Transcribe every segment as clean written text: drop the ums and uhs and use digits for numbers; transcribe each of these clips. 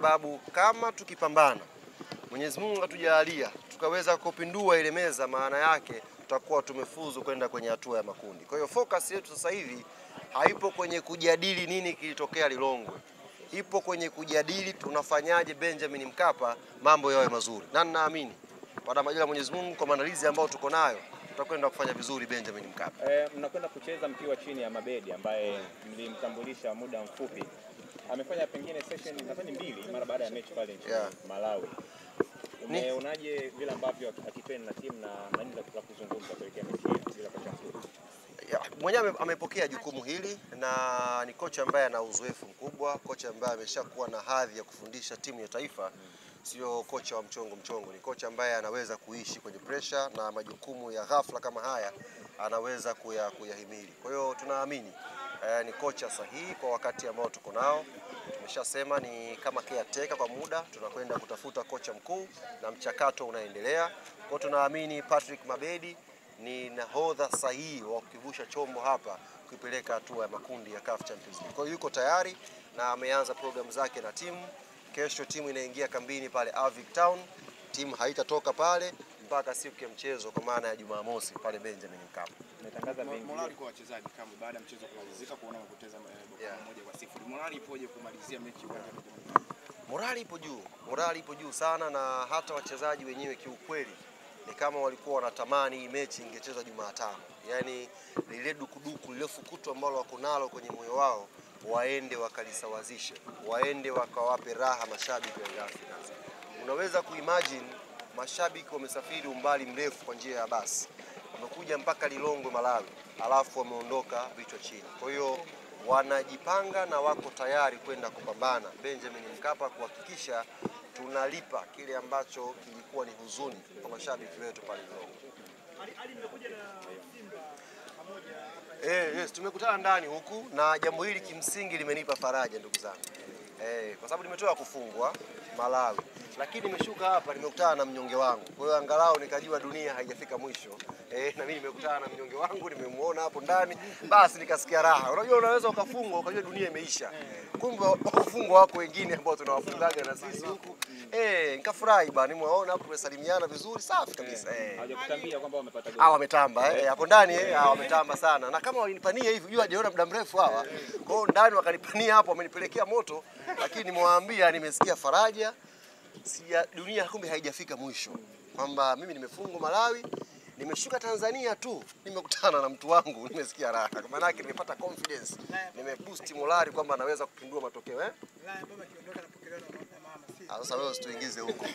sababu kama tukipambana, Mwenyezi Mungu atujalia tukaweza kupindua ile meza, maana yake tutakuwa tumefuzu kwenda kwenye hatua ya makundi. Kwa hiyo focus yetu sasa hivi haipo kwenye kujadili nini kilitokea Lilongwe, ipo kwenye kujadili tunafanyaje Benjamin Mkapa mambo yawe mazuri, na ninaamini baada majaliwa Mwenyezi Mungu kwa maandalizi ambayo tuko nayo tutakwenda kufanya vizuri Benjamin Mkapa. Mnakwenda kucheza mkiwa chini ya Mabedi ambaye mlimtambulisha muda mfupi. Amefanya pengine session nadhani 2 mara baada ya mechi pale nchini Malawi. Umeonaje vile ambavyo akipenda na timu na nini za kuzungumza kuelekea mechi hii bila kocha mkuu? Mwenyewe amepokea jukumu hili na ni kocha ambaye ana uzoefu mkubwa, kocha ambaye ameshakuwa na hadhi ya kufundisha timu ya taifa. Sio kocha wa mchongo, ni kocha ambaye anaweza kuishi kwenye pressure na majukumu ya ghafla kama haya anaweza kuyahimili. Kwa hiyo tunaamini ni kocha sahihi kwa wakati ambao tuko nao. Tumeshasema ni kama caretaker kwa muda, tunakwenda kutafuta kocha mkuu na mchakato unaendelea. Kwa hiyo tunaamini Patrick Mabedi ni nahodha sahihi wa kukivusha chombo hapa kuipeleka hatua ya makundi ya CAF Champions League. Kwa hiyo yuko tayari na ameanza programu zake na timu. Kesho timu inaingia kambini pale Avic Town. Timu haitatoka pale mpaka siku ya mchezo kwa maana ya Jumamosi pale Benjamin Mkapa. Umetangaza morali kwa wachezaji kama baada ya mchezo kumalizika kuona wamepoteza bao 1-0. Morali ipoje kumalizia mechi uwanja wa Benjamin? Morali ipo juu sana, na hata wachezaji wenyewe kiukweli ni kama walikuwa wanatamani hii mechi ingechezwa Jumatano. Yaani lile dukuduku lile fukutu ambalo wako nalo kwenye moyo wao waende wakalisawazishe, waende wakawape raha mashabiki wa Africans. Unaweza kuimagine mashabiki wamesafiri umbali mrefu kwa njia ya basi, wamekuja mpaka Lilongwe Malawi, alafu wameondoka vichwa chini. Kwa hiyo wanajipanga na wako tayari kwenda kupambana Benjamin Mkapa kuhakikisha tunalipa kile ambacho kilikuwa ni huzuni kwa mashabiki wetu pale Lilongwe. Yes, tumekutana ndani huku na jambo hili kimsingi limenipa faraja ndugu zangu. Kwa sababu nimetoka kufungwa Malawi, lakini nimeshuka hapa nimekutana na mnyonge wangu. Kwa hiyo angalau nikajua dunia haijafika mwisho. Na mimi nimekutana na mnyonge wangu, nimemuona hapo ndani, basi nikasikia raha. Unajua unaweza ukafungwa ukajua dunia imeisha. Kumbe wafungwa wako wengine ambao tunawafungaga na sisi huku. Nikafurahi bana, nimewaona hapo tumesalimiana vizuri, safi kabisa. Hajakutambia kwamba wamepata goli. Wametamba hapo ndani wametamba sana. Na kama walinipania hivi, unajua hajaona muda mrefu hawa. Kwa hiyo ndani wakanipania hapo, wamenipelekea moto, lakini nimewaambia nimesikia faraja. Dunia kumbe haijafika mwisho. Kwamba mimi nimefungwa Malawi, nimeshuka Tanzania tu, nimekutana na mtu wangu, nimesikia raha. Kwa maana yake nimepata confidence, nimeboost morali kwamba anaweza kupindua matokeo. Sasa wewe usituingize huko.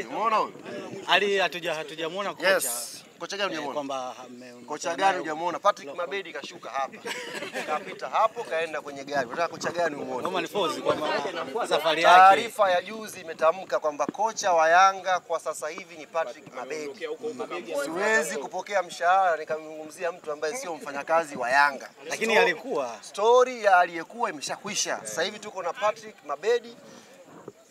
Umeona huyo? Hatujamuona kocha. Yes. Kocha gani hujamuona? Kwamba kocha gani hujamuona? Patrick Mabedi kashuka hapa. Kapita hapo kaenda kwenye gari. Unataka kocha gani umeona? Kama ni Fozi kwa safari yake. Taarifa ya juzi imetamka kwamba kocha wa Yanga kwa sasa hivi ni Patrick Mabedi. Siwezi kupokea mshahara nikamzungumzia mtu ambaye sio mfanyakazi wa Yanga. Lakini alikuwa. Story ya aliyekuwa imeshakwisha. Sasa hivi tuko na Patrick Mabedi.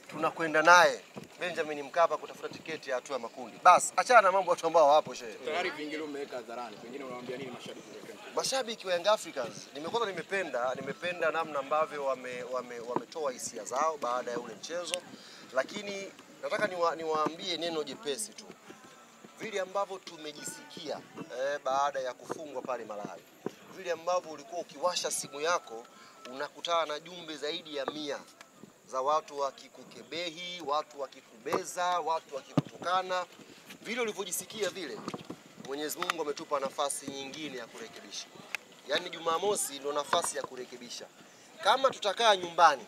Tunakwenda naye Benjamin Mkapa kutafuta tiketi ya hatua ya makundi. Basi achana na mambo watu ambao hapo shehe. Tayari vingine umeweka hadharani. Pengine unawaambia nini mashabiki wa Mashabiki wa Young Africans? Nimependa namna ambavyo wametoa hisia zao baada ya ule mchezo. Lakini nataka niwaambie neno jepesi tu. Vile ambavyo tumejisikia baada ya kufungwa pale Malawi. Vile ambavyo ulikuwa ukiwasha simu yako unakutana na jumbe zaidi ya 100 za watu wakikukebehi, watu wakikubeza, watu wakikutukana. Vile ulivyojisikia vile, Mwenyezi Mungu ametupa nafasi nyingine ya kurekebisha. Yaani Jumamosi ndio nafasi ya kurekebisha. Kama tutakaa nyumbani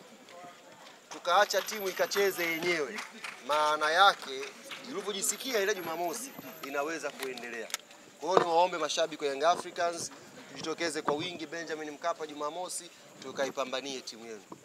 tukaacha timu ikacheze yenyewe, maana yake ulivyojisikia ile Jumamosi inaweza kuendelea. Kwa hiyo niwaombe mashabiki wa Young Africans tujitokeze kwa wingi Benjamin Mkapa Jumamosi tukaipambanie timu yetu.